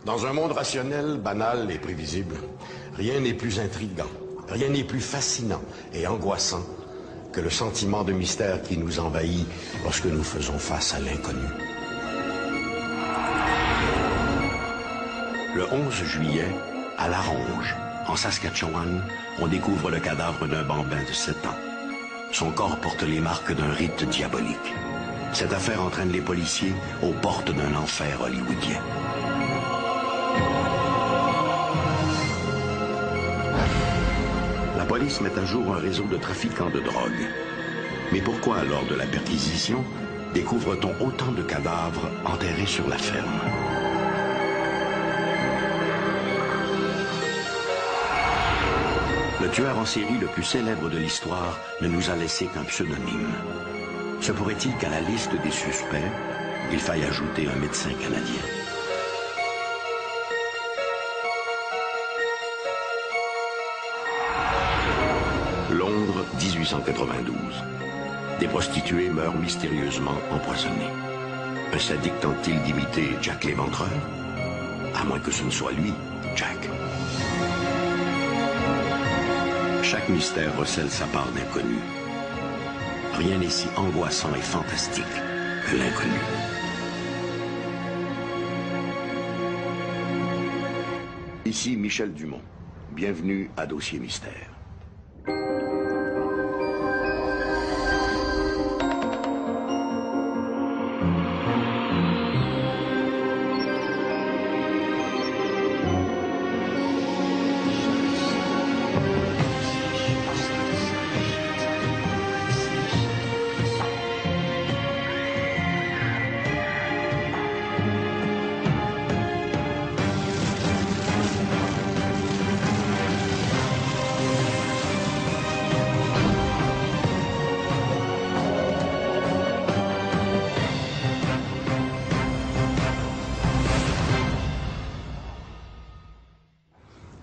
Dans un monde rationnel, banal et prévisible, rien n'est plus intriguant, rien n'est plus fascinant et angoissant que le sentiment de mystère qui nous envahit lorsque nous faisons face à l'inconnu. Le 11 juillet, à La Ronge, en Saskatchewan, on découvre le cadavre d'un bambin de 7 ans. Son corps porte les marques d'un rite diabolique. Cette affaire entraîne les policiers aux portes d'un enfer hollywoodien. La police met à jour un réseau de trafiquants de drogue. Mais pourquoi, lors de la perquisition, découvre-t-on autant de cadavres enterrés sur la ferme? Le tueur en série le plus célèbre de l'histoire ne nous a laissé qu'un pseudonyme. Se pourrait-il qu'à la liste des suspects, il faille ajouter un médecin canadien? Londres, 1892. Des prostituées meurent mystérieusement empoisonnées. Un sadique tente-t-il d'imiter Jack l'Éventreur? À moins que ce ne soit lui, Jack. Chaque mystère recèle sa part d'inconnu. Rien n'est si angoissant et fantastique que l'inconnu. Ici Michel Dumont. Bienvenue à Dossier Mystère.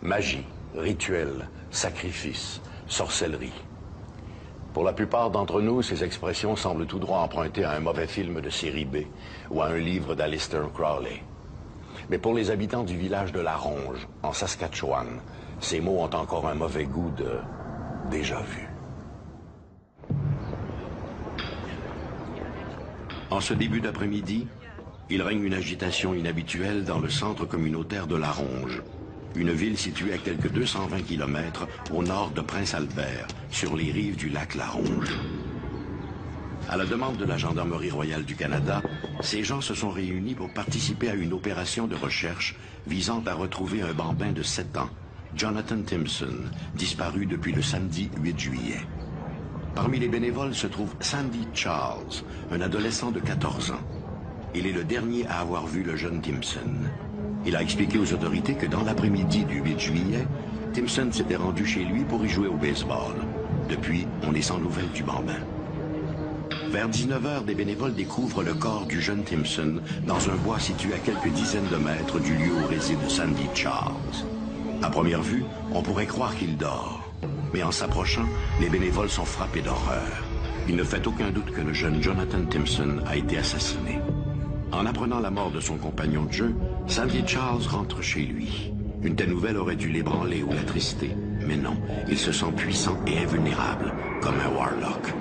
Magie, rituel, sacrifice, sorcellerie. Pour la plupart d'entre nous, ces expressions semblent tout droit empruntées à un mauvais film de série B ou à un livre d'Aleister Crowley. Mais pour les habitants du village de La Ronge, en Saskatchewan, ces mots ont encore un mauvais goût de déjà vu. En ce début d'après-midi, il règne une agitation inhabituelle dans le centre communautaire de La Ronge, une ville située à quelques 220 km au nord de Prince-Albert, sur les rives du lac La Ronge. À la demande de la Gendarmerie royale du Canada, ces gens se sont réunis pour participer à une opération de recherche visant à retrouver un bambin de 7 ans, Jonathan Timpson, disparu depuis le samedi 8 juillet. Parmi les bénévoles se trouve Sandy Charles, un adolescent de 14 ans. Il est le dernier à avoir vu le jeune Timpson. Il a expliqué aux autorités que dans l'après-midi du 8 juillet, Timpson s'était rendu chez lui pour y jouer au baseball. Depuis, on est sans nouvelles du bambin. Vers 19h, des bénévoles découvrent le corps du jeune Timpson dans un bois situé à quelques dizaines de mètres du lieu où réside Sandy Charles. À première vue, on pourrait croire qu'il dort. Mais en s'approchant, les bénévoles sont frappés d'horreur. Il ne fait aucun doute que le jeune Jonathan Timpson a été assassiné. En apprenant la mort de son compagnon de jeu, Sandy Charles rentre chez lui. Une telle nouvelle aurait dû l'ébranler ou l'attrister. Mais non, il se sent puissant et invulnérable, comme un warlock.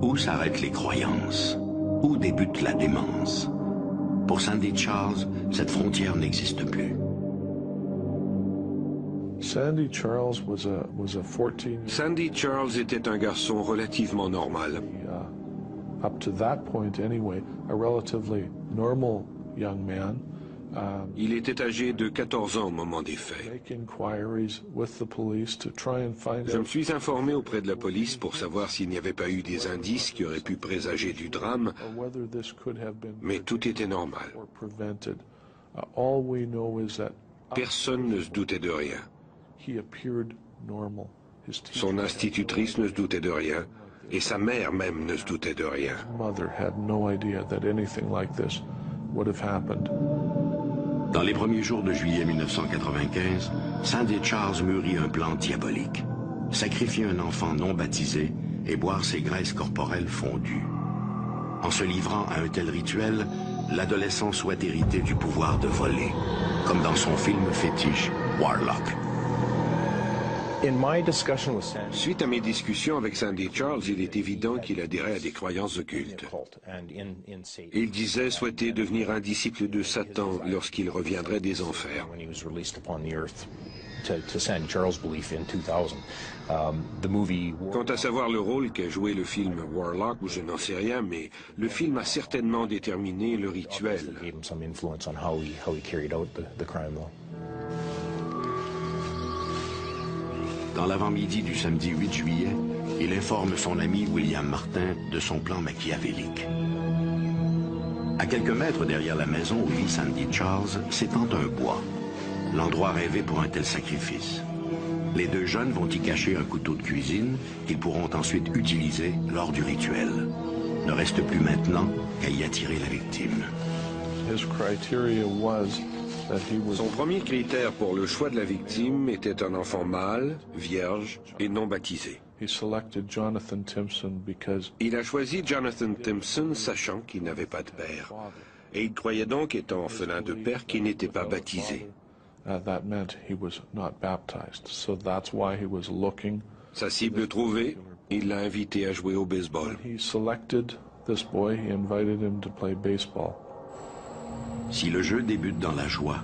Où s'arrêtent les croyances? Où débute la démence? Pour Sandy Charles, cette frontière n'existe plus. Sandy Charles était un garçon relativement normal. Up to that point anyway, a relatively normal young man. Il était âgé de 14 ans au moment des faits. Je me suis informé auprès de la police pour savoir s'il n'y avait pas eu des indices qui auraient pu présager du drame, mais tout était normal. Personne ne se doutait de rien. Son institutrice ne se doutait de rien, et sa mère même ne se doutait de rien. Dans les premiers jours de juillet 1995, Sandy Charles mûrit un plan diabolique. Sacrifier un enfant non baptisé et boire ses graisses corporelles fondues. En se livrant à un tel rituel, l'adolescent souhaite hériter du pouvoir de voler, comme dans son film fétiche Warlock. Suite à mes discussions avec Sandy Charles, il est évident qu'il adhérait à des croyances occultes. Il disait souhaiter devenir un disciple de Satan lorsqu'il reviendrait des enfers. Quant à savoir le rôle qu'a joué le film Warlock, je n'en sais rien, mais le film a certainement déterminé le rituel. Dans l'avant-midi du samedi 8 juillet, il informe son ami William Martin de son plan machiavélique. À quelques mètres derrière la maison où vit Sandy Charles s'étend un bois, l'endroit rêvé pour un tel sacrifice. Les deux jeunes vont y cacher un couteau de cuisine qu'ils pourront ensuite utiliser lors du rituel. Ne reste plus maintenant qu'à y attirer la victime. Son premier critère pour le choix de la victime était un enfant mâle, vierge et non baptisé. Il a choisi Jonathan Timpson sachant qu'il n'avait pas de père. Et il croyait donc étant orphelin de père qu'il n'était pas baptisé. Sa cible trouvée, il l'a invité à jouer au baseball. Si le jeu débute dans la joie,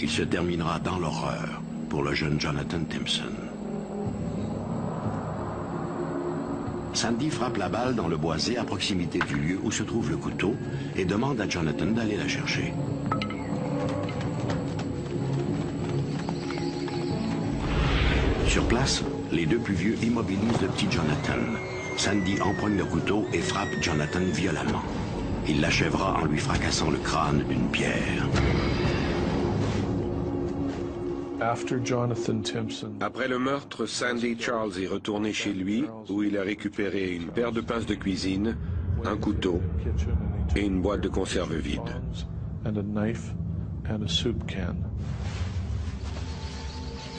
il se terminera dans l'horreur pour le jeune Jonathan Timpson. Sandy frappe la balle dans le boisé à proximité du lieu où se trouve le couteau et demande à Jonathan d'aller la chercher. Sur place, les deux plus vieux immobilisent le petit Jonathan. Sandy empoigne le couteau et frappe Jonathan violemment. Il l'achèvera en lui fracassant le crâne d'une pierre. Après le meurtre, Sandy Charles est retourné chez lui où il a récupéré une paire de pinces de cuisine, un couteau et une boîte de conserve vide.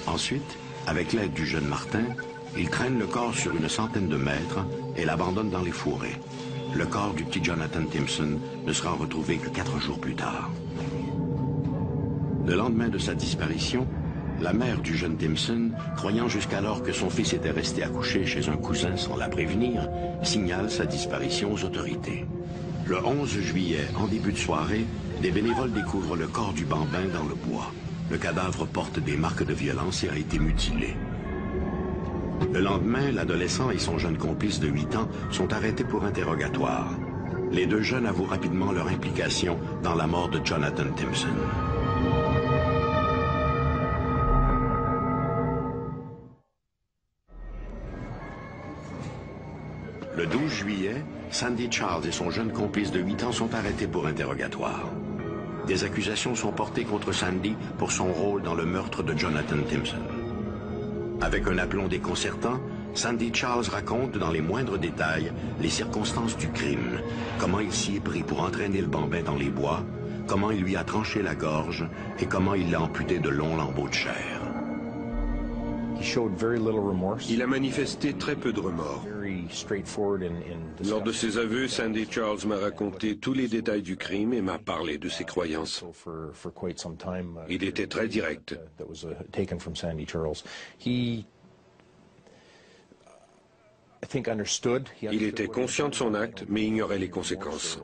Ensuite, avec l'aide du jeune Martin, il traîne le corps sur une centaine de mètres et l'abandonne dans les fourrés. Le corps du petit Jonathan Timpson ne sera retrouvé que 4 jours plus tard. Le lendemain de sa disparition, la mère du jeune Timpson, croyant jusqu'alors que son fils était resté accouché chez un cousin sans la prévenir, signale sa disparition aux autorités. Le 11 juillet, en début de soirée, des bénévoles découvrent le corps du bambin dans le bois. Le cadavre porte des marques de violence et a été mutilé. Le lendemain, l'adolescent et son jeune complice de 8 ans sont arrêtés pour interrogatoire. Les deux jeunes avouent rapidement leur implication dans la mort de Jonathan Timpson. Le 12 juillet, Sandy Charles et son jeune complice de 8 ans sont arrêtés pour interrogatoire. Des accusations sont portées contre Sandy pour son rôle dans le meurtre de Jonathan Timpson. Avec un aplomb déconcertant, Sandy Charles raconte dans les moindres détails les circonstances du crime, comment il s'y est pris pour entraîner le bambin dans les bois, comment il lui a tranché la gorge et comment il l'a amputé de longs lambeaux de chair. Il a manifesté très peu de remords. Lors de ses aveux, Sandy Charles m'a raconté tous les détails du crime et m'a parlé de ses croyances. Il était très direct. Il était conscient de son acte, mais ignorait les conséquences.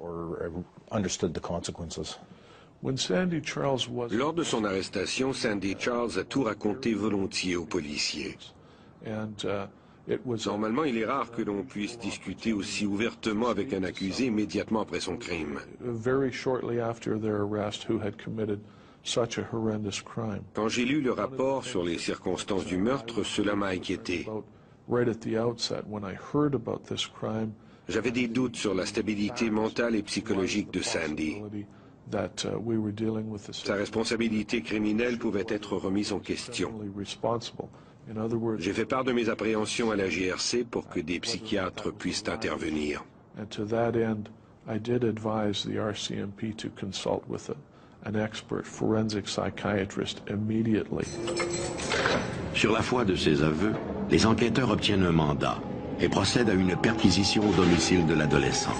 Lors de son arrestation, Sandy Charles a tout raconté volontiers aux policiers. Normalement, il est rare que l'on puisse discuter aussi ouvertement avec un accusé immédiatement après son crime. Quand j'ai lu le rapport sur les circonstances du meurtre, cela m'a inquiété. J'avais des doutes sur la stabilité mentale et psychologique de Sandy. Sa responsabilité criminelle pouvait être remise en question. J'ai fait part de mes appréhensions à la GRC pour que des psychiatres puissent intervenir. Sur la foi de ses aveux, les enquêteurs obtiennent un mandat et procède à une perquisition au domicile de l'adolescent.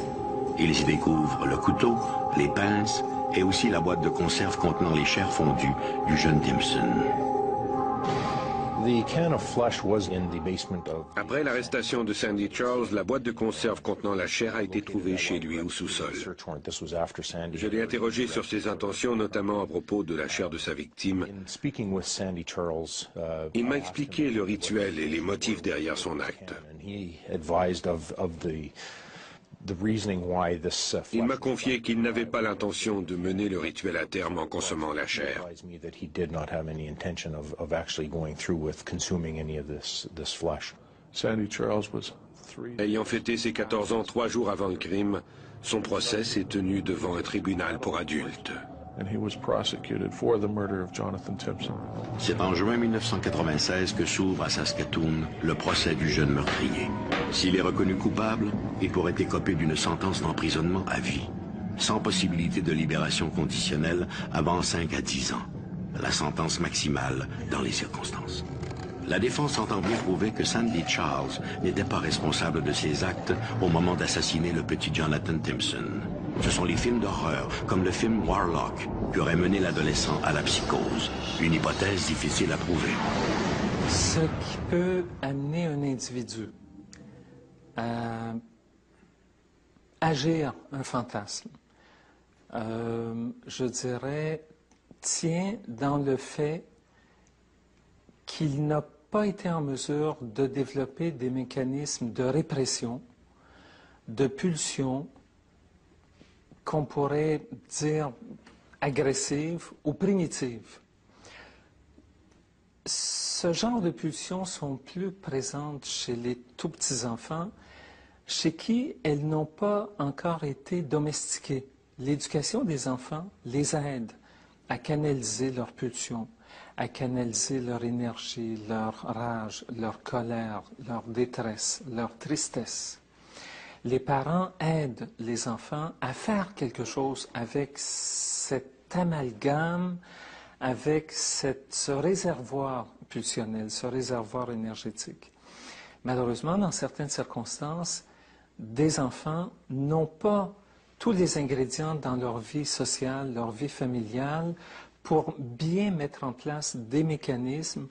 Ils y découvrent le couteau, les pinces et aussi la boîte de conserve contenant les chairs fondues du jeune Timpson. Après l'arrestation de Sandy Charles, la boîte de conserve contenant la chair a été trouvée chez lui au sous-sol. Je l'ai interrogé sur ses intentions, notamment à propos de la chair de sa victime. Il m'a expliqué le rituel et les motifs derrière son acte. Il m'a confié qu'il n'avait pas l'intention de mener le rituel à terme en consommant la chair. Ayant fêté ses 14 ans 3 jours avant le crime, son procès s'est tenu devant un tribunal pour adultes. C'est en juin 1996 que s'ouvre à Saskatoon le procès du jeune meurtrier. S'il est reconnu coupable, il pourrait écoper d'une sentence d'emprisonnement à vie, sans possibilité de libération conditionnelle avant 5 à 10 ans, la sentence maximale dans les circonstances. La défense entend bien prouver que Sandy Charles n'était pas responsable de ses actes au moment d'assassiner le petit Jonathan Timpson. Ce sont les films d'horreur, comme le film Warlock, qui auraient mené l'adolescent à la psychose. Une hypothèse difficile à prouver. Ce qui peut amener un individu à agir un fantasme, je dirais, tient dans le fait qu'il n'a pas été en mesure de développer des mécanismes de répression, de pulsion, qu'on pourrait dire agressive ou primitive. Ce genre de pulsions sont plus présentes chez les tout petits enfants, chez qui elles n'ont pas encore été domestiquées. L'éducation des enfants les aide à canaliser leurs pulsions, à canaliser leur énergie, leur rage, leur colère, leur détresse, leur tristesse. Les parents aident les enfants à faire quelque chose avec cet amalgame, avec ce réservoir pulsionnel, ce réservoir énergétique. Malheureusement, dans certaines circonstances, des enfants n'ont pas tous les ingrédients dans leur vie sociale, leur vie familiale, pour bien mettre en place des mécanismes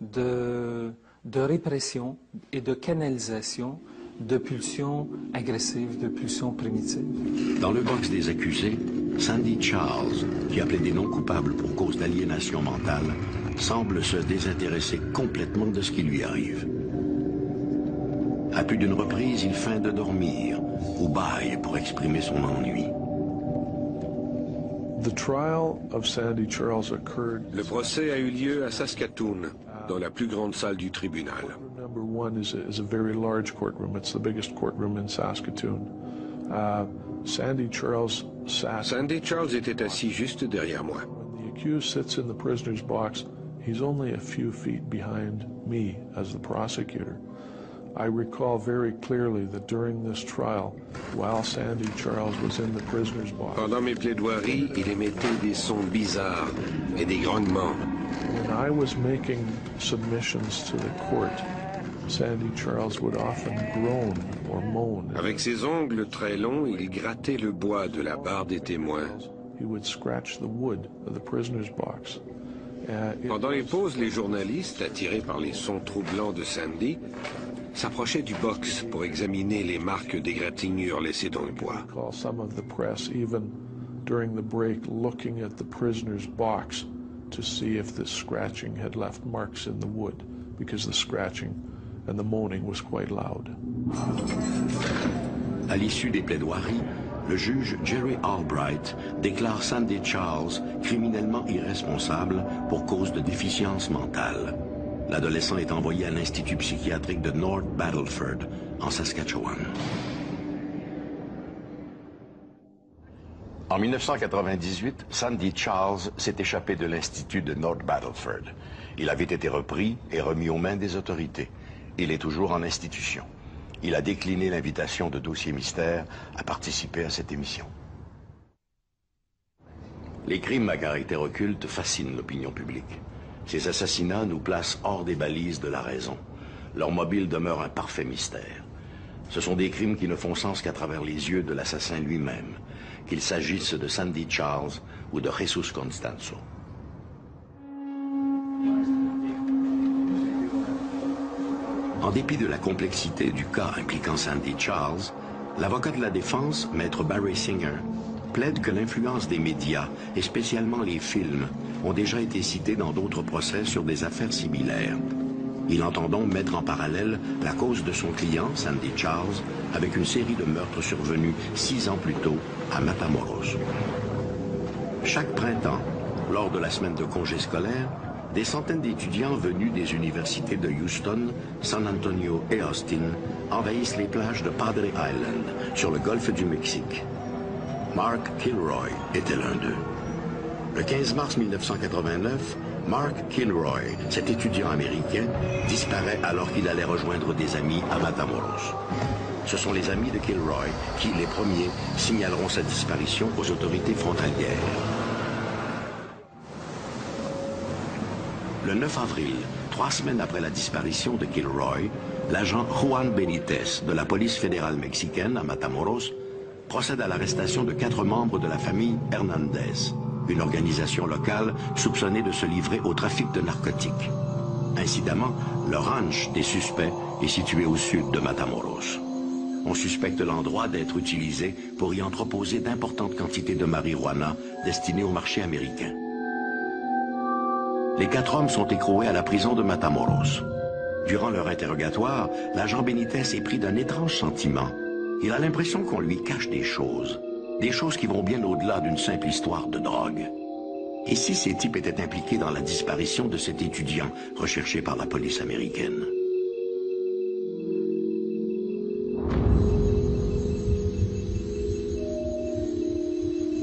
de répression et de canalisation de pulsions agressives, de pulsions primitives. Dans le box des accusés, Sandy Charles, qui appelait des non coupables pour cause d'aliénation mentale, semble se désintéresser complètement de ce qui lui arrive. À plus d'une reprise, il feint de dormir ou bâille pour exprimer son ennui. Le procès a eu lieu à Saskatoon, dans la plus grande salle du tribunal. Number one is a very large courtroom. It's the biggest courtroom in Saskatoon. Sandy Charles était assis juste derrière moi. When the accused sits in the prisoner's box, he's only a few feet behind me as the prosecutor. I recall very clearly that during this trial, while Sandy Charles was in the prisoner's box, pendant mes plaidoiries, il émettait des sons bizarres et des grognements. When I was making submissions to the court, Sandy Charles would often groan or moan. Avec ses ongles très longs, il grattait le bois de la barre des témoins. He would scratch the wood of the prisoner's box. Pendant les pauses, les journalistes, attirés par les sons troublants de Sandy, s'approchaient du box pour examiner les marques d'égratignures laissées dans le bois. Some of the press, even during the break, looking at the prisoner's box to see if the scratching had left marks in the wood, because the scratching and the moaning was quite loud. À l'issue des plaidoiries, le juge Jerry Albright déclare Sandy Charles criminellement irresponsable pour cause de déficience mentale. L'adolescent est envoyé à l'Institut psychiatrique de North Battleford, en Saskatchewan. En 1998, Sandy Charles s'est échappé de l'Institut de North Battleford. Il avait été repris et remis aux mains des autorités. Il est toujours en institution. Il a décliné l'invitation de Dossier Mystère à participer à cette émission. Les crimes à caractère occulte fascinent l'opinion publique. Ces assassinats nous placent hors des balises de la raison. Leur mobile demeure un parfait mystère. Ce sont des crimes qui ne font sens qu'à travers les yeux de l'assassin lui-même, qu'il s'agisse de Sandy Charles ou de Jesus Constanzo. En dépit de la complexité du cas impliquant Sandy Charles, l'avocat de la défense, maître Barry Singer, plaide que l'influence des médias, et spécialement les films, ont déjà été cités dans d'autres procès sur des affaires similaires. Il entend donc mettre en parallèle la cause de son client, Sandy Charles, avec une série de meurtres survenus 6 ans plus tôt à Matamoros. Chaque printemps, lors de la semaine de congé scolaire, des centaines d'étudiants venus des universités de Houston, San Antonio et Austin envahissent les plages de Padre Island, sur le golfe du Mexique. Mark Kilroy était l'un d'eux. Le 15 mars 1989, Mark Kilroy, cet étudiant américain, disparaît alors qu'il allait rejoindre des amis à Matamoros. Ce sont les amis de Kilroy qui, les premiers, signaleront sa disparition aux autorités frontalières. Le 9 avril, 3 semaines après la disparition de Kilroy, l'agent Juan Benitez de la police fédérale mexicaine à Matamoros procède à l'arrestation de 4 membres de la famille Hernandez, une organisation locale soupçonnée de se livrer au trafic de narcotiques. Incidemment, le ranch des suspects est situé au sud de Matamoros. On suspecte l'endroit d'être utilisé pour y entreposer d'importantes quantités de marijuana destinées au marché américain. Les 4 hommes sont écroués à la prison de Matamoros. Durant leur interrogatoire, l'agent Benitez est pris d'un étrange sentiment. Il a l'impression qu'on lui cache des choses qui vont bien au-delà d'une simple histoire de drogue. Et si ces types étaient impliqués dans la disparition de cet étudiant recherché par la police américaine?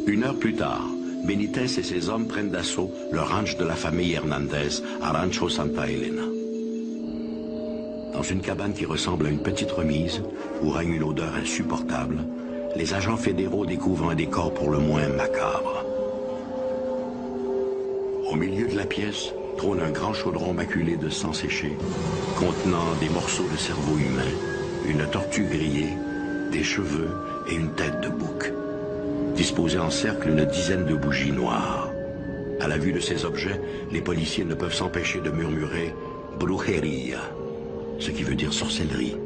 Une heure plus tard, Benitez et ses hommes prennent d'assaut le ranch de la famille Hernandez à Rancho Santa Elena. Dans une cabane qui ressemble à une petite remise, où règne une odeur insupportable, les agents fédéraux découvrent un décor pour le moins macabre. Au milieu de la pièce trône un grand chaudron maculé de sang séché, contenant des morceaux de cerveau humain, une tortue grillée, des cheveux et une tête de bouc. Disposés en cercle, une dizaine de bougies noires. À la vue de ces objets, les policiers ne peuvent s'empêcher de murmurer « brujeria », ce qui veut dire sorcellerie.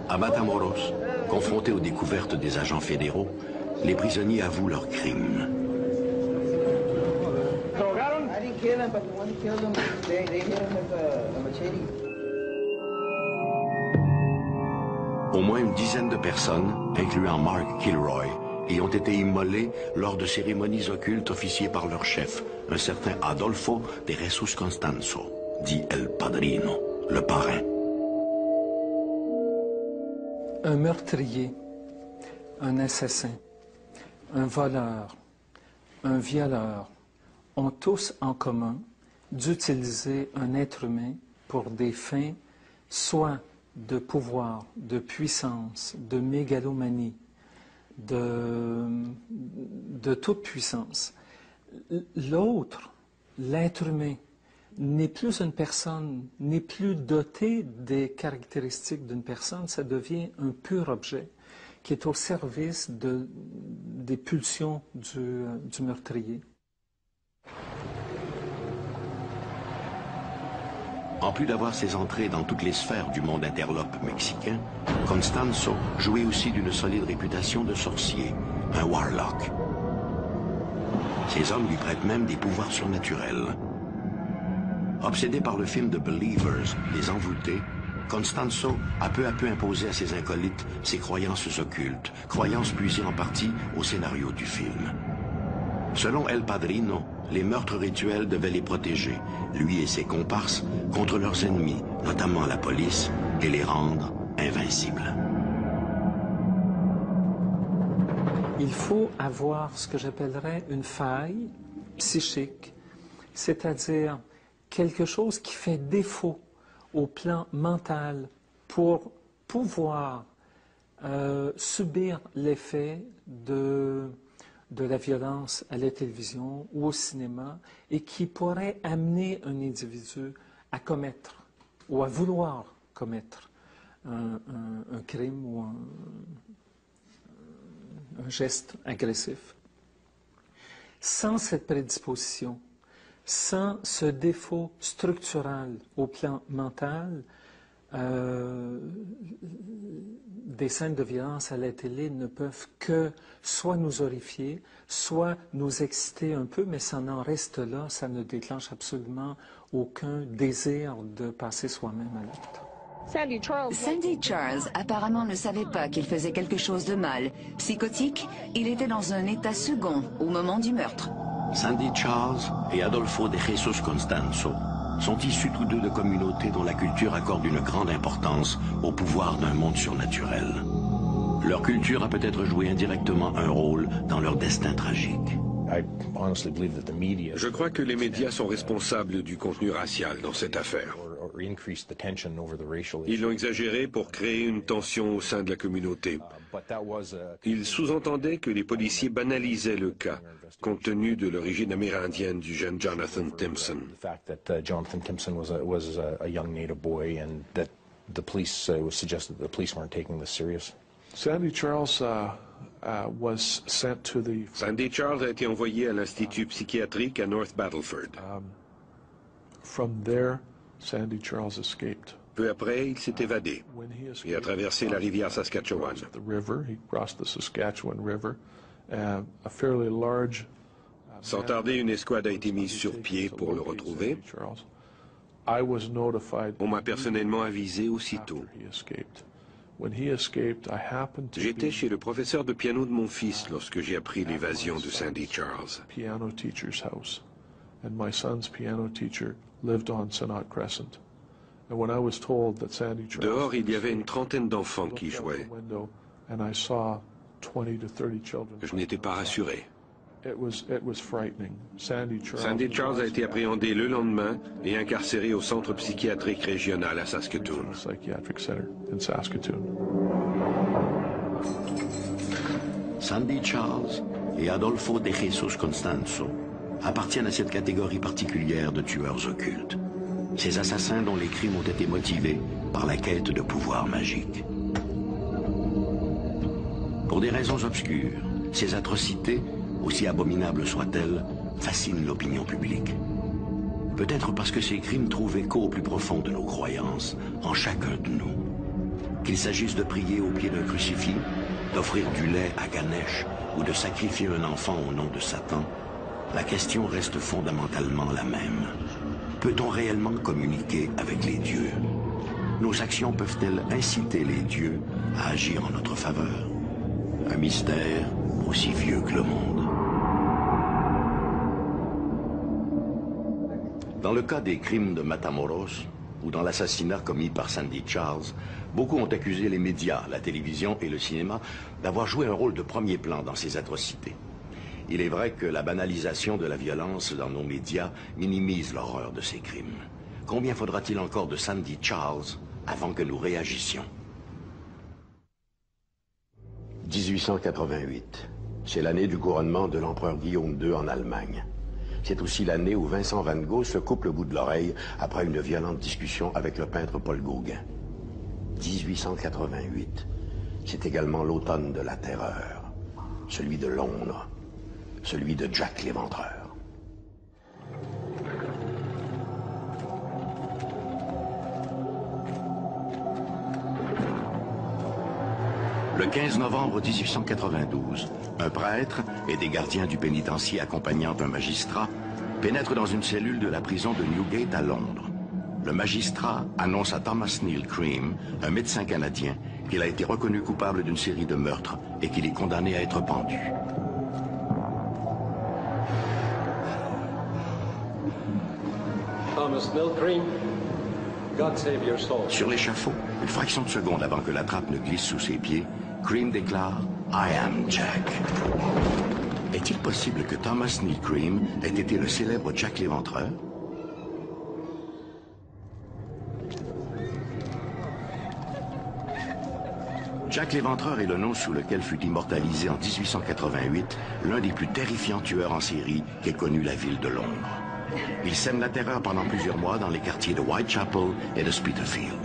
À Matamoros, confrontés aux découvertes des agents fédéraux, les prisonniers avouent leurs crimes. Au moins une dizaine de personnes, incluant Mark Kilroy, y ont été immolées lors de cérémonies occultes officiées par leur chef, un certain Adolfo de Jesus Constanzo, dit El Padrino, le parrain. Un meurtrier, un assassin, un voleur, un violeur ont tous en commun d'utiliser un être humain pour des fins soit de pouvoir, de puissance, de mégalomanie, de toute puissance. L'autre, l'être humain, n'est plus une personne, n'est plus doté des caractéristiques d'une personne, ça devient un pur objet qui est au service des pulsions du meurtrier. En plus d'avoir ses entrées dans toutes les sphères du monde interlope mexicain, Constanzo jouait aussi d'une solide réputation de sorcier, un warlock. Ces hommes lui prêtent même des pouvoirs surnaturels. Obsédé par le film de Believers, Les Envoûtés, Constanzo a peu à peu imposé à ses acolytes ses croyances occultes, croyances puisées en partie au scénario du film. Selon El Padrino, les meurtres rituels devaient les protéger, lui et ses comparses, contre leurs ennemis, notamment la police, et les rendre invincibles. Il faut avoir ce que j'appellerais une faille psychique, c'est-à-dire quelque chose qui fait défaut au plan mental pour pouvoir subir l'effet de la violence à la télévision ou au cinéma et qui pourrait amener un individu à commettre ou à vouloir commettre un crime ou un geste agressif. Sans cette prédisposition, sans ce défaut structural au plan mental, des scènes de violence à la télé ne peuvent que soit nous horrifier, soit nous exciter un peu, mais ça n'en reste là, ça ne déclenche absolument aucun désir de passer soi-même à l'acte. Sandy Charles apparemment ne savait pas qu'il faisait quelque chose de mal. Psychotique, il était dans un état second au moment du meurtre. Sandy Charles et Adolfo de Jesus Constanzo sont issus tous deux de communautés dont la culture accorde une grande importance au pouvoir d'un monde surnaturel. Leur culture a peut-être joué indirectement un rôle dans leur destin tragique. Je crois que les médias sont responsables du contenu racial dans cette affaire. Ils l'ont exagéré pour créer une tension au sein de la communauté. Ils sous-entendaient que les policiers banalisaient le cas, compte tenu de l'origine amérindienne du jeune Jonathan Timpson. Jonathan Timpson was a young native boy, and that the police suggested that the police weren't taking this serious. Sandy Charles was sent to the... Sandy Charles a été envoyé à l'institut psychiatrique à North Battleford. From there, Sandy Charles escaped. Peu après, il s'est évadé et a traversé la rivière Saskatchewan. The river, he crossed the Saskatchewan River. A fairly large... Sans tarder, une escouade a été mise sur pied pour le retrouver. On m'a personnellement avisé aussitôt. J'étais chez le professeur de piano de mon fils lorsque j'ai appris l'évasion de Sandy Charles. Piano teacher's house, and my son's piano teacher lived on Synod Crescent. And when I was told that Sandy Charles... Dehors, il y avait une trentaine d'enfants qui jouaient. And I saw 20 to 30 children. Je n'étais pas rassuré. It was frightening. Sandy Charles a été appréhendé le lendemain et incarcéré au centre psychiatrique régional à Saskatoon. Psychiatric Center in Saskatoon. Sandy Charles et Adolfo de Jesus Constanzo appartiennent à cette catégorie particulière de tueurs occultes. Ces assassins dont les crimes ont été motivés par la quête de pouvoir magique. Pour des raisons obscures, ces atrocités, aussi abominables soient-elles, fascinent l'opinion publique. Peut-être parce que ces crimes trouvent écho au plus profond de nos croyances, en chacun de nous. Qu'il s'agisse de prier au pied d'un crucifix, d'offrir du lait à Ganesh ou de sacrifier un enfant au nom de Satan, la question reste fondamentalement la même. Peut-on réellement communiquer avec les dieux? Nos actions peuvent-elles inciter les dieux à agir en notre faveur? Un mystère aussi vieux que le monde. Dans le cas des crimes de Matamoros, ou dans l'assassinat commis par Sandy Charles, beaucoup ont accusé les médias, la télévision et le cinéma d'avoir joué un rôle de premier plan dans ces atrocités. Il est vrai que la banalisation de la violence dans nos médias minimise l'horreur de ces crimes. Combien faudra-t-il encore de Sandy Charles avant que nous réagissions? 1888. C'est l'année du couronnement de l'empereur Guillaume II en Allemagne. C'est aussi l'année où Vincent van Gogh se coupe le bout de l'oreille après une violente discussion avec le peintre Paul Gauguin. 1888. C'est également l'automne de la terreur. Celui de Londres. Celui de Jack l'Éventreur. Le 15 novembre 1892, un prêtre et des gardiens du pénitencier accompagnant un magistrat pénètrent dans une cellule de la prison de Newgate à Londres. Le magistrat annonce à Thomas Neal Cream, un médecin canadien, qu'il a été reconnu coupable d'une série de meurtres et qu'il est condamné à être pendu. Thomas Neal Cream, God save your soul. Sur l'échafaud, une fraction de seconde avant que la trappe ne glisse sous ses pieds, Cream déclare « I am Jack ». Est-il possible que Thomas Neal Cream ait été le célèbre Jack l'Éventreur? Jack l'Éventreur est le nom sous lequel fut immortalisé en 1888 l'un des plus terrifiants tueurs en série qu'ait connu la ville de Londres. Il sème la terreur pendant plusieurs mois dans les quartiers de Whitechapel et de Spitalfield.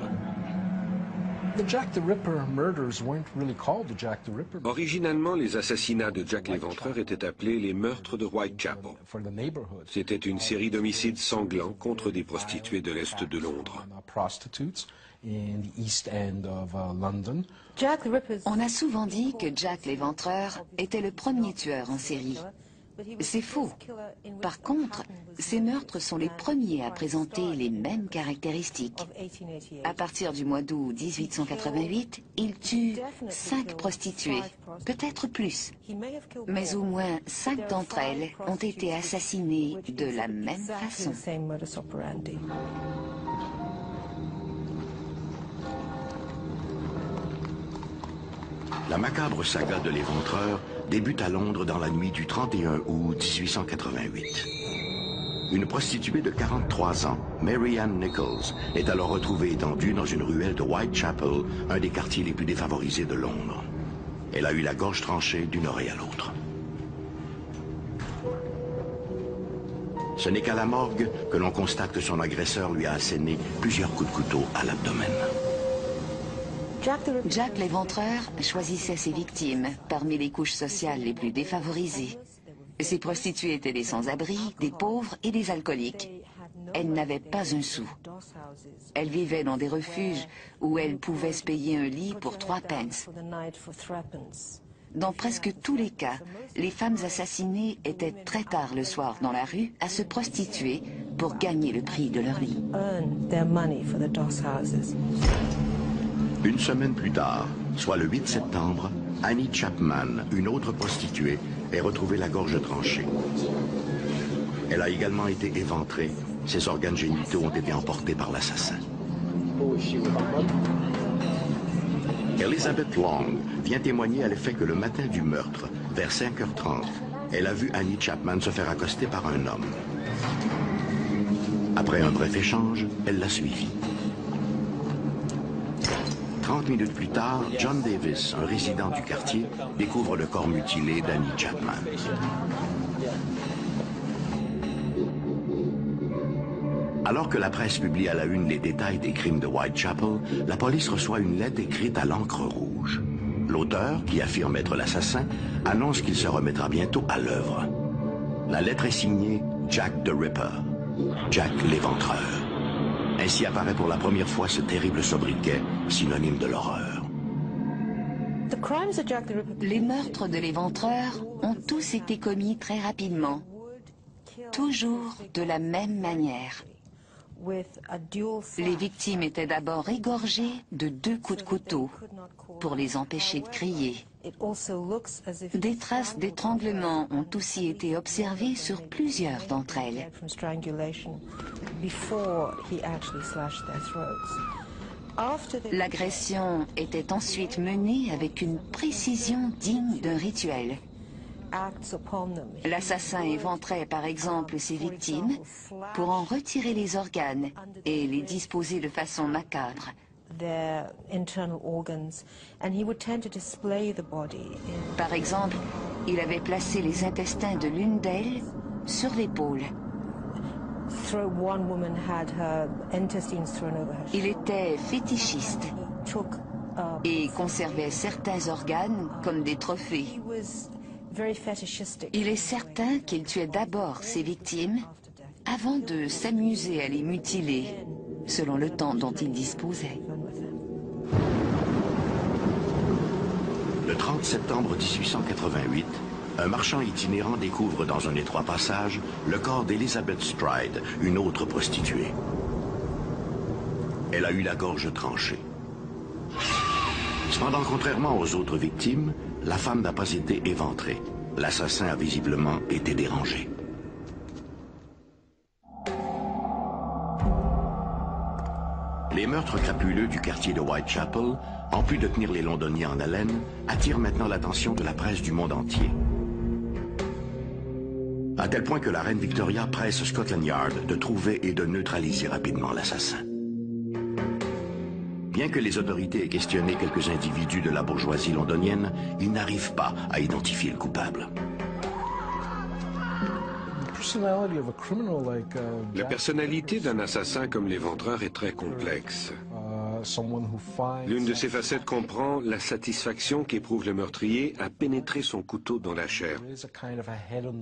Originalement, les assassinats de Jack l'Éventreur étaient appelés les meurtres de Whitechapel. C'était une série d'homicides sanglants contre des prostituées de l'Est de Londres. On a souvent dit que Jack l'Éventreur était le premier tueur en série. C'est faux. Par contre, ces meurtres sont les premiers à présenter les mêmes caractéristiques. À partir du mois d'août 1888, il tue 5 prostituées, peut-être plus. Mais au moins 5 d'entre elles ont été assassinées de la même façon. La macabre saga de l'Éventreur débute à Londres dans la nuit du 31 août 1888. Une prostituée de 43 ans, Mary Ann Nichols, est alors retrouvée étendue dans une ruelle de Whitechapel, un des quartiers les plus défavorisés de Londres. Elle a eu la gorge tranchée d'une oreille à l'autre. Ce n'est qu'à la morgue que l'on constate que son agresseur lui a asséné plusieurs coups de couteau à l'abdomen. Jack l'Éventreur choisissait ses victimes parmi les couches sociales les plus défavorisées. Ces prostituées étaient des sans-abri, des pauvres et des alcooliques. Elles n'avaient pas un sou. Elles vivaient dans des refuges où elles pouvaient se payer un lit pour 3 pence. Dans presque tous les cas, les femmes assassinées étaient très tard le soir dans la rue à se prostituer pour gagner le prix de leur lit. Une semaine plus tard, soit le 8 septembre, Annie Chapman, une autre prostituée, est retrouvée la gorge tranchée. Elle a également été éventrée. Ses organes génitaux ont été emportés par l'assassin. Elizabeth Long vient témoigner à l'effet que le matin du meurtre, vers 5h30, elle a vu Annie Chapman se faire accoster par un homme. Après un bref échange, elle l'a suivi. 30 minutes plus tard, John Davis, un résident du quartier, découvre le corps mutilé d'Annie Chapman. Alors que la presse publie à la une les détails des crimes de Whitechapel, la police reçoit une lettre écrite à l'encre rouge. L'auteur, qui affirme être l'assassin, annonce qu'il se remettra bientôt à l'œuvre. La lettre est signée Jack the Ripper, Jack l'Éventreur. Ainsi apparaît pour la première fois ce terrible sobriquet, synonyme de l'horreur. Les meurtres de l'Éventreur ont tous été commis très rapidement, toujours de la même manière. Les victimes étaient d'abord égorgées de 2 coups de couteau pour les empêcher de crier. Des traces d'étranglement ont aussi été observées sur plusieurs d'entre elles. L'agression était ensuite menée avec une précision digne d'un rituel. L'assassin éventrait par exemple ses victimes pour en retirer les organes et les disposer de façon macabre. Par exemple, il avait placé les intestins de l'une d'elles sur l'épaule. Il était fétichiste et conservait certains organes comme des trophées. Il est certain qu'il tuait d'abord ses victimes avant de s'amuser à les mutiler, selon le temps dont il disposait. Le 30 septembre 1888, un marchand itinérant découvre dans un étroit passage le corps d'Elizabeth Stride, une autre prostituée. Elle a eu la gorge tranchée. Cependant, contrairement aux autres victimes, la femme n'a pas été éventrée. L'assassin a visiblement été dérangé. Les meurtres crapuleux du quartier de Whitechapel, en plus de tenir les Londoniens en haleine, attirent maintenant l'attention de la presse du monde entier. À tel point que la reine Victoria presse Scotland Yard de trouver et de neutraliser rapidement l'assassin. Bien que les autorités aient questionné quelques individus de la bourgeoisie londonienne, ils n'arrivent pas à identifier le coupable. La personnalité d'un assassin comme l'éventreur est très complexe. L'une de ses facettes comprend la satisfaction qu'éprouve le meurtrier à pénétrer son couteau dans la chair.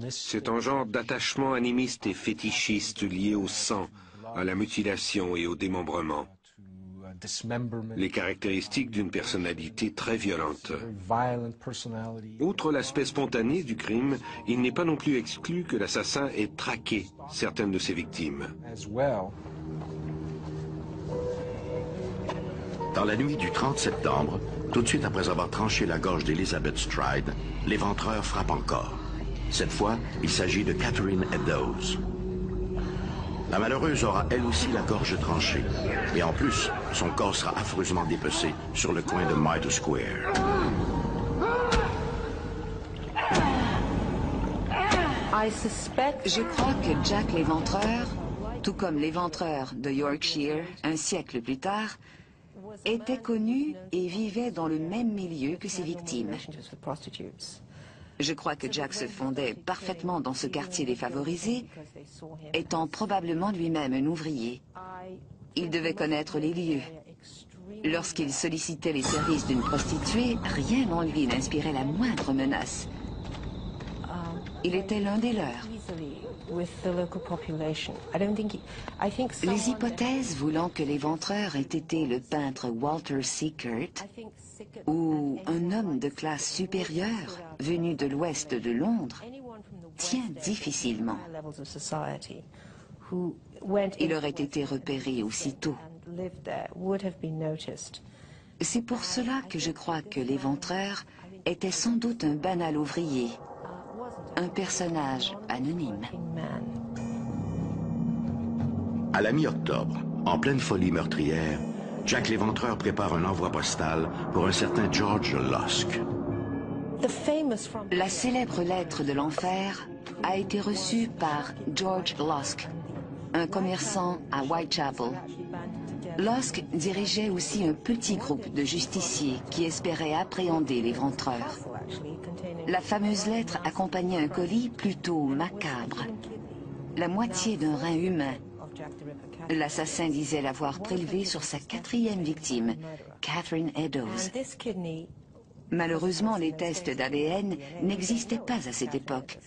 C'est un genre d'attachement animiste et fétichiste lié au sang, à la mutilation et au démembrement. Les caractéristiques d'une personnalité très violente. Outre l'aspect spontané du crime, il n'est pas non plus exclu que l'assassin ait traqué certaines de ses victimes. Dans la nuit du 30 septembre, tout de suite après avoir tranché la gorge d'Elizabeth Stride, l'éventreur frappe encore. Cette fois, il s'agit de Catherine Eddowes. La malheureuse aura elle aussi la gorge tranchée. Et en plus, son corps sera affreusement dépecé sur le coin de Mitre Square. Je crois que Jack l'éventreur, tout comme l'éventreur de Yorkshire un siècle plus tard, était connu et vivait dans le même milieu que ses victimes. Je crois que Jack se fondait parfaitement dans ce quartier défavorisé, étant probablement lui-même un ouvrier. Il devait connaître les lieux. Lorsqu'il sollicitait les services d'une prostituée, rien en lui n'inspirait la moindre menace. Il était l'un des leurs. Les hypothèses voulant que l'éventreur ait été le peintre Walter Sickert ou un homme de classe supérieure venu de l'ouest de Londres tient difficilement. Il aurait été repéré aussitôt. C'est pour cela que je crois que l'éventreur était sans doute un banal ouvrier, un personnage anonyme. À la mi-octobre, en pleine folie meurtrière, Jack l'éventreur prépare un envoi postal pour un certain George Lusk. La célèbre lettre de l'enfer a été reçue par George Lusk, un commerçant à Whitechapel. Lusk dirigeait aussi un petit groupe de justiciers qui espéraient appréhender l'éventreur. La fameuse lettre accompagnait un colis plutôt macabre, la moitié d'un rein humain. L'assassin disait l'avoir prélevé sur sa quatrième victime, Catherine Eddowes. Malheureusement, les tests d'ADN n'existaient pas à cette époque.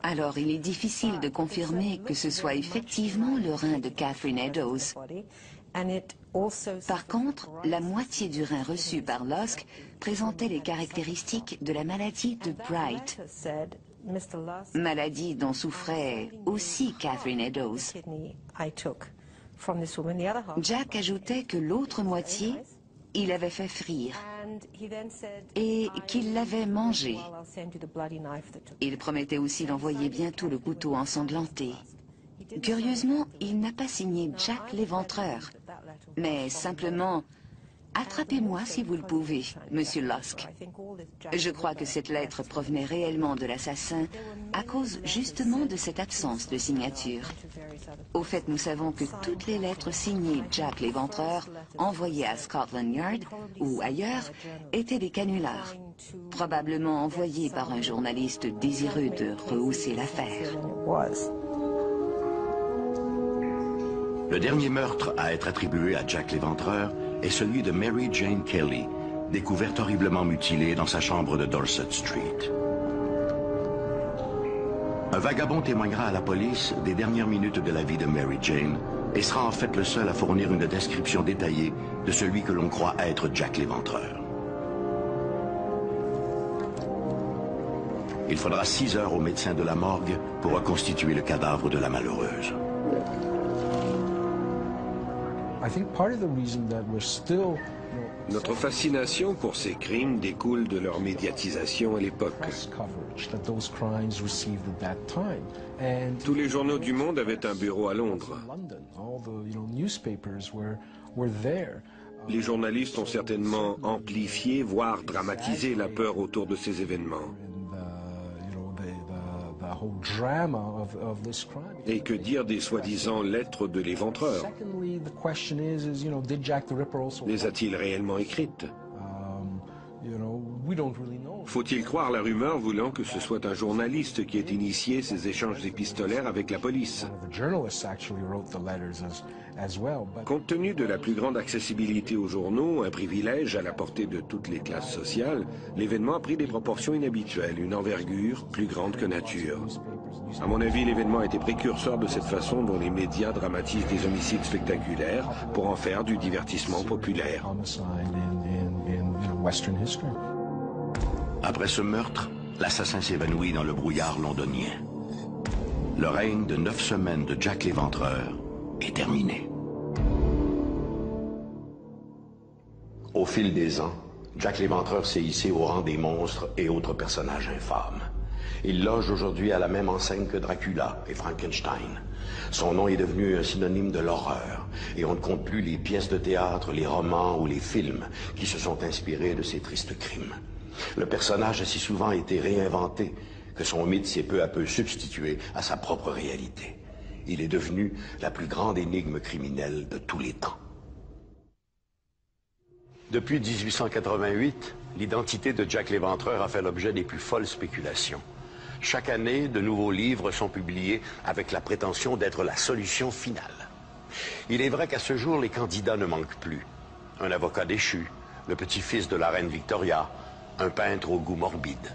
Alors, il est difficile de confirmer que ce soit effectivement le rein de Catherine Eddowes. Par contre, la moitié du rein reçu par Lusk présentait les caractéristiques de la maladie de Bright, maladie dont souffrait aussi Catherine Eddowes. Jack ajoutait que l'autre moitié, il avait fait frire et qu'il l'avait mangé. Il promettait aussi d'envoyer bientôt le couteau ensanglanté. Curieusement, il n'a pas signé Jack l'éventreur, mais simplement « Attrapez-moi si vous le pouvez, Monsieur Lusk ». Je crois que cette lettre provenait réellement de l'assassin à cause justement de cette absence de signature. Au fait, nous savons que toutes les lettres signées Jack l'éventreur, envoyées à Scotland Yard ou ailleurs, étaient des canulars, probablement envoyés par un journaliste désireux de rehausser l'affaire. Le dernier meurtre à être attribué à Jack l'éventreur est celui de Mary Jane Kelly, découverte horriblement mutilée dans sa chambre de Dorset Street. Un vagabond témoignera à la police des dernières minutes de la vie de Mary Jane et sera en fait le seul à fournir une description détaillée de celui que l'on croit être Jack l'éventreur. Il faudra 6 heures au médecin de la morgue pour reconstituer le cadavre de la malheureuse. Notre fascination pour ces crimes découle de leur médiatisation à l'époque. Tous les journaux du monde avaient un bureau à Londres. Les journalistes ont certainement amplifié, voire dramatisé la peur autour de ces événements. Et que dire des soi-disant lettres de l'éventreur? Les a-t-il réellement écrites? Faut-il croire la rumeur voulant que ce soit un journaliste qui ait initié ces échanges épistolaires avec la police? Compte tenu de la plus grande accessibilité aux journaux, un privilège à la portée de toutes les classes sociales, l'événement a pris des proportions inhabituelles, une envergure plus grande que nature. À mon avis, l'événement a été précurseur de cette façon dont les médias dramatisent des homicides spectaculaires pour en faire du divertissement populaire. Après ce meurtre, l'assassin s'évanouit dans le brouillard londonien. Le règne de 9 semaines de Jack l'Éventreur est terminé. Au fil des ans, Jack l'Éventreur s'est hissé au rang des monstres et autres personnages infâmes. Il loge aujourd'hui à la même enseigne que Dracula et Frankenstein. Son nom est devenu un synonyme de l'horreur, et on ne compte plus les pièces de théâtre, les romans ou les films qui se sont inspirés de ces tristes crimes. Le personnage a si souvent été réinventé que son mythe s'est peu à peu substitué à sa propre réalité. Il est devenu la plus grande énigme criminelle de tous les temps. Depuis 1888, l'identité de Jack l'Éventreur a fait l'objet des plus folles spéculations. Chaque année, de nouveaux livres sont publiés avec la prétention d'être la solution finale. Il est vrai qu'à ce jour, les candidats ne manquent plus. Un avocat déchu, le petit-fils de la reine Victoria, un peintre au goût morbide.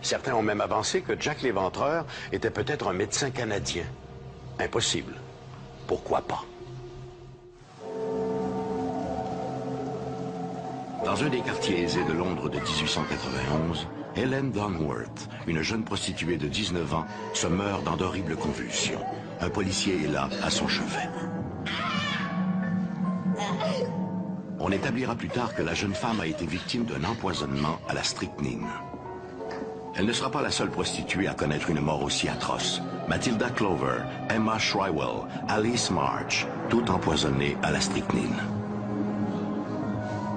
Certains ont même avancé que Jack l'Éventreur était peut-être un médecin canadien. Impossible. Pourquoi pas? Dans un des quartiers aisés de Londres de 1891, Helen Longworth, une jeune prostituée de 19 ans, se meurt dans d'horribles convulsions. Un policier est là, à son chevet. On établira plus tard que la jeune femme a été victime d'un empoisonnement à la strychnine. Elle ne sera pas la seule prostituée à connaître une mort aussi atroce. Matilda Clover, Emma Shrywell, Alice March, toutes empoisonnées à la strychnine.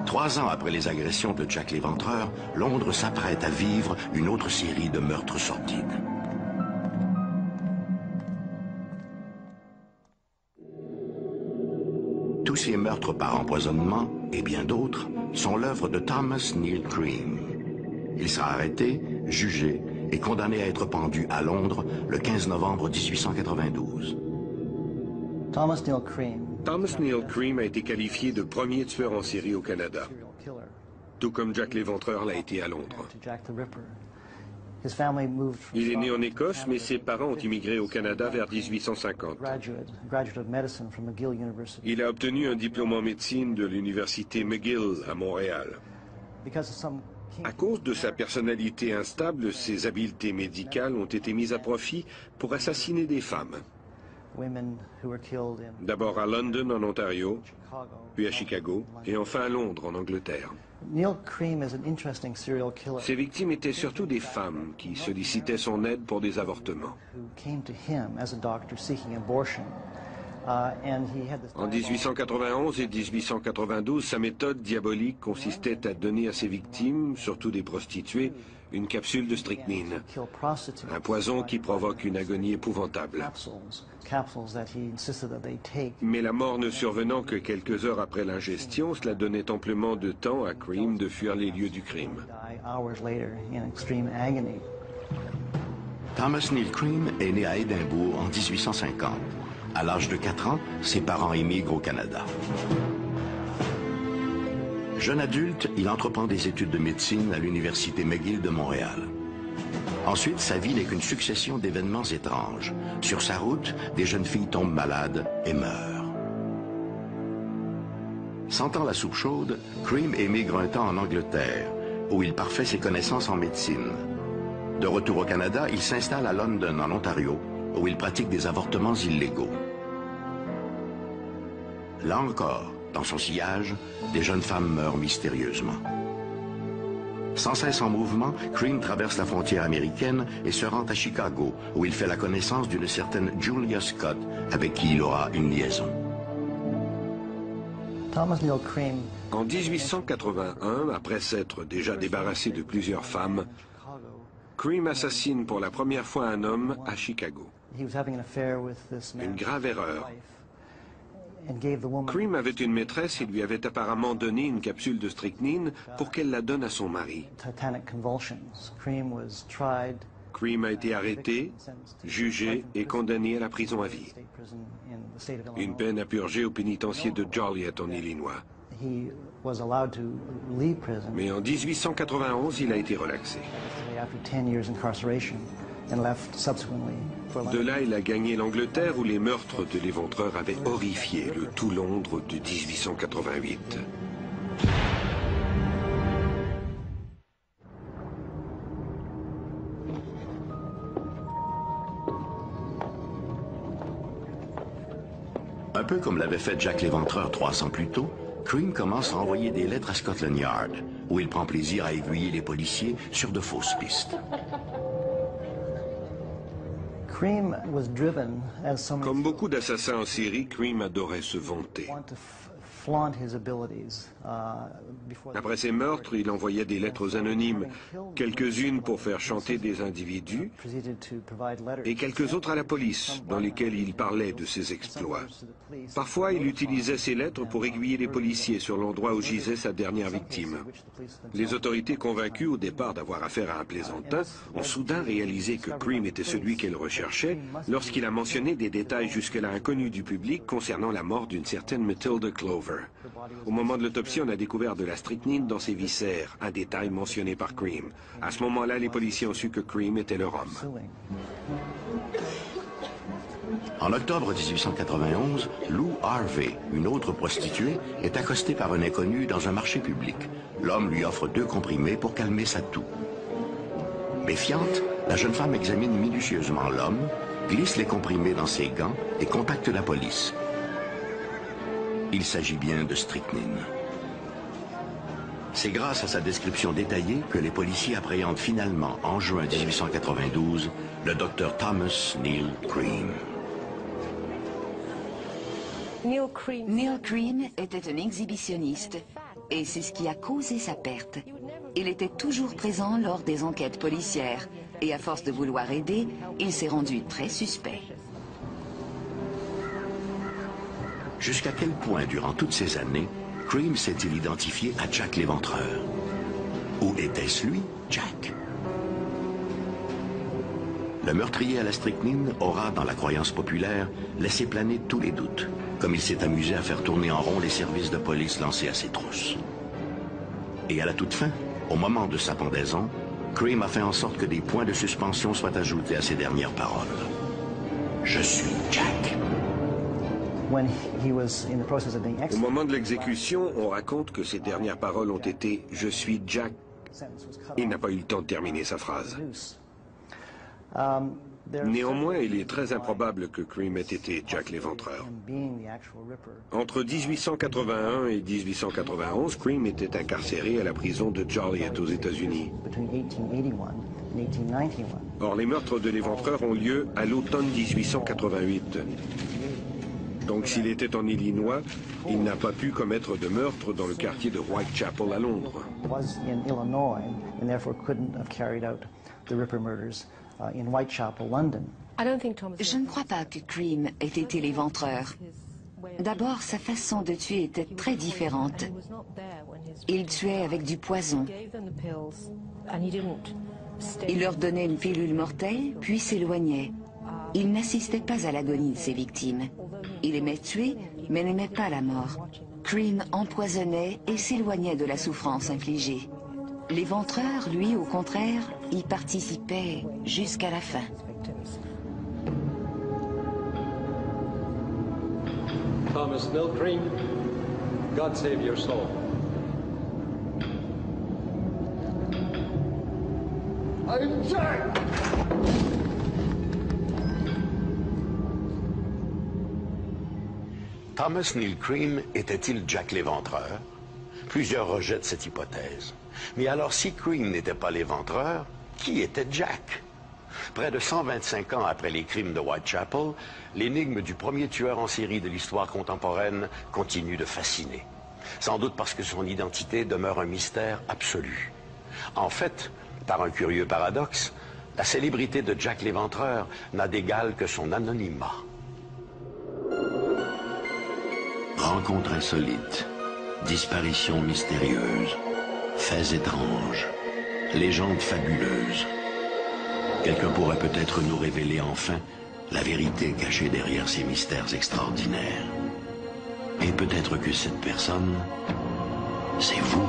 3 ans après les agressions de Jack l'Éventreur, Londres s'apprête à vivre une autre série de meurtres sordides. Tous ces meurtres par empoisonnement, et bien d'autres, sont l'œuvre de Thomas Neal Cream. Il sera arrêté, jugé et condamné à être pendu à Londres le 15 novembre 1892. Thomas Neal Cream a été qualifié de premier tueur en série au Canada, tout comme Jack l'Éventreur l'a été à Londres. Il est né en Écosse, mais ses parents ont immigré au Canada vers 1850. Il a obtenu un diplôme en médecine de l'université McGill à Montréal. À cause de sa personnalité instable, ses habiletés médicales ont été mises à profit pour assassiner des femmes. D'abord à London en Ontario, puis à Chicago, et enfin à Londres en Angleterre. Ses victimes étaient surtout des femmes qui sollicitaient son aide pour des avortements. En 1891 et 1892, sa méthode diabolique consistait à donner à ses victimes, surtout des prostituées, une capsule de strychnine, un poison qui provoque une agonie épouvantable. Mais la mort ne survenant que quelques heures après l'ingestion, cela donnait amplement de temps à Cream de fuir les lieux du crime. Thomas Neal Cream est né à Édimbourg en 1850. À l'âge de 4 ans, ses parents émigrent au Canada. Jeune adulte, il entreprend des études de médecine à l'université McGill de Montréal. Ensuite, sa vie n'est qu'une succession d'événements étranges. Sur sa route, des jeunes filles tombent malades et meurent. Sentant la soupe chaude, Cream émigre un temps en Angleterre, où il parfait ses connaissances en médecine. De retour au Canada, il s'installe à London, en Ontario, où il pratique des avortements illégaux. Là encore, dans son sillage, des jeunes femmes meurent mystérieusement. Sans cesse en mouvement, Cream traverse la frontière américaine et se rend à Chicago, où il fait la connaissance d'une certaine Julia Scott, avec qui il aura une liaison. En 1881, après s'être déjà débarrassé de plusieurs femmes, Cream assassine pour la première fois un homme à Chicago. Une grave erreur. Cream avait une maîtresse et lui avait apparemment donné une capsule de strychnine pour qu'elle la donne à son mari. Cream a été arrêté, jugé et condamné à la prison à vie. Une peine à purger au pénitencier de Joliet en Illinois. Mais en 1891, il a été relaxé. De là, il a gagné l'Angleterre où les meurtres de l'éventreur avaient horrifié le tout Londres de 1888. Un peu comme l'avait fait Jack l'Éventreur 3 ans plus tôt, Cream commence à envoyer des lettres à Scotland Yard, où il prend plaisir à aiguiller les policiers sur de fausses pistes. Comme beaucoup d'assassins en série, Cream adorait se vanter. Après ses meurtres, il envoyait des lettres anonymes, quelques-unes pour faire chanter des individus et quelques autres à la police, dans lesquelles il parlait de ses exploits. Parfois, il utilisait ces lettres pour aiguiller les policiers sur l'endroit où gisait sa dernière victime. Les autorités, convaincues au départ d'avoir affaire à un plaisantin, ont soudain réalisé que Cream était celui qu'elles recherchaient lorsqu'il a mentionné des détails jusque-là inconnus du public concernant la mort d'une certaine Matilda Clover. Au moment de l'autopsie, on a découvert de la strychnine dans ses viscères, un détail mentionné par Cream. À ce moment-là, les policiers ont su que Cream était leur homme. En octobre 1891, Lou Harvey, une autre prostituée, est accostée par un inconnu dans un marché public. L'homme lui offre 2 comprimés pour calmer sa toux. Méfiante, la jeune femme examine minutieusement l'homme, glisse les comprimés dans ses gants et contacte la police. Il s'agit bien de strychnine. C'est grâce à sa description détaillée que les policiers appréhendent finalement, en juin 1892, le docteur Thomas Neal Cream. Neal Cream était un exhibitionniste et c'est ce qui a causé sa perte. Il était toujours présent lors des enquêtes policières et à force de vouloir aider, il s'est rendu très suspect. Jusqu'à quel point, durant toutes ces années, Cream s'est-il identifié à Jack l'Éventreur? Ou était-ce lui, Jack? Le meurtrier à la strychnine aura, dans la croyance populaire, laissé planer tous les doutes, comme il s'est amusé à faire tourner en rond les services de police lancés à ses trousses. Et à la toute fin, au moment de sa pendaison, Cream a fait en sorte que des points de suspension soient ajoutés à ses dernières paroles. « Je suis Jack ». Au moment de l'exécution, on raconte que ses dernières paroles ont été « Je suis Jack ». Il n'a pas eu le temps de terminer sa phrase. Néanmoins, il est très improbable que Cream ait été Jack l'Éventreur. Entre 1881 et 1891, Cream était incarcéré à la prison de Joliet aux États-Unis. Or, les meurtres de l'Éventreur ont lieu à l'automne 1888. Donc s'il était en Illinois, il n'a pas pu commettre de meurtre dans le quartier de Whitechapel à Londres. Je ne crois pas que Cream ait été l'éventreur. D'abord, sa façon de tuer était très différente. Il tuait avec du poison. Il leur donnait une pilule mortelle, puis s'éloignait. Il n'assistait pas à l'agonie de ses victimes. Il aimait tuer, mais n'aimait pas la mort. Cream empoisonnait et s'éloignait de la souffrance infligée. L'éventreur, lui, au contraire, y participait jusqu'à la fin. Thomas Neal Cream, God save your soul. I'm Jack! Thomas Neal Cream était-il Jack l'Éventreur? Plusieurs rejettent cette hypothèse. Mais alors, si Cream n'était pas l'Éventreur, qui était Jack? Près de 125 ans après les crimes de Whitechapel, l'énigme du premier tueur en série de l'histoire contemporaine continue de fasciner. Sans doute parce que son identité demeure un mystère absolu. En fait, par un curieux paradoxe, la célébrité de Jack l'Éventreur n'a d'égal que son anonymat. Rencontres insolites, disparitions mystérieuses, faits étranges, légendes fabuleuses. Quelqu'un pourrait peut-être nous révéler enfin la vérité cachée derrière ces mystères extraordinaires. Et peut-être que cette personne, c'est vous.